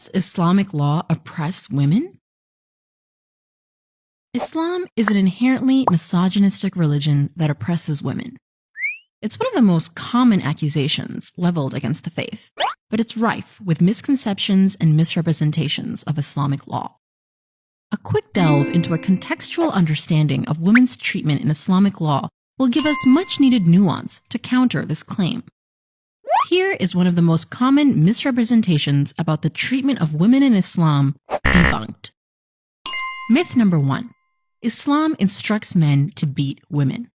Does Islamic law oppress women? Islam is an inherently misogynistic religion that oppresses women. It's one of the most common accusations leveled against the faith, but it's rife with misconceptions and misrepresentations of Islamic law. A quick delve into a contextual understanding of women's treatment in Islamic law will give us much-needed nuance to counter this claim. Here is one of the most common misrepresentations about the treatment of women in Islam debunked. Myth number 1. Islam instructs men to beat women.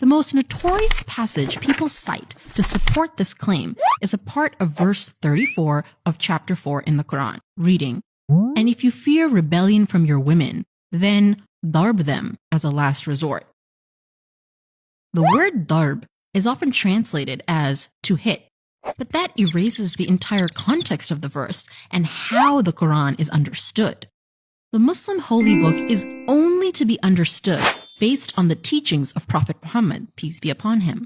The most notorious passage people cite to support this claim is a part of verse 34 of chapter 4 in the Quran, reading, "And if you fear rebellion from your women, then darb them as a last resort." The word darb is often translated as to hit, but that erases the entire context of the verse and how the Quran is understood. The Muslim holy book is only to be understood based on the teachings of Prophet Muhammad, peace be upon him.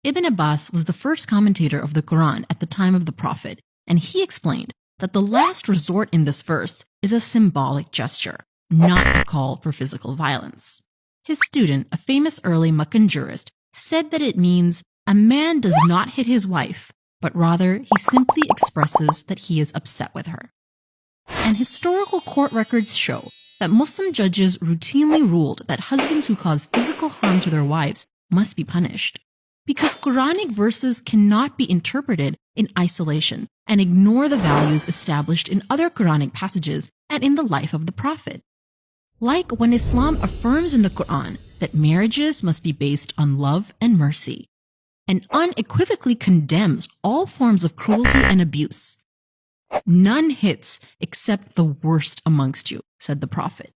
Ibn Abbas was the first commentator of the Quran at the time of the Prophet, and he explained that the last resort in this verse is a symbolic gesture, not a call for physical violence. His student, a famous early Meccan jurist, said that it means a man does not hit his wife, but rather he simply expresses that he is upset with her. And historical court records show that Muslim judges routinely ruled that husbands who cause physical harm to their wives must be punished, because Quranic verses cannot be interpreted in isolation and ignore the values established in other Quranic passages and in the life of the Prophet. Like when Islam affirms in the Quran that marriages must be based on love and mercy, and unequivocally condemns all forms of cruelty and abuse. "None hits except the worst amongst you," said the Prophet.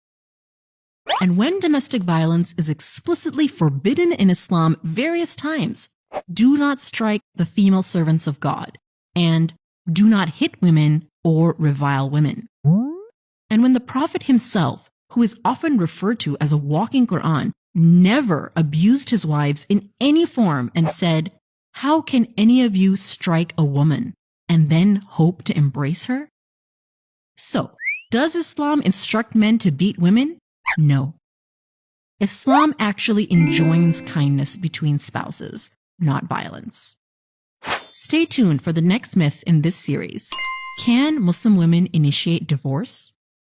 And when domestic violence is explicitly forbidden in Islam various times, do not strike the female servants of God, and do not hit women or revile women. And when the Prophet himself, who is often referred to as a walking Quran, never abused his wives in any form and said, "How can any of you strike a woman and then hope to embrace her?" So, does Islam instruct men to beat women? No. Islam actually enjoins kindness between spouses, not violence. Stay tuned for the next myth in this series. Can Muslim women initiate divorce?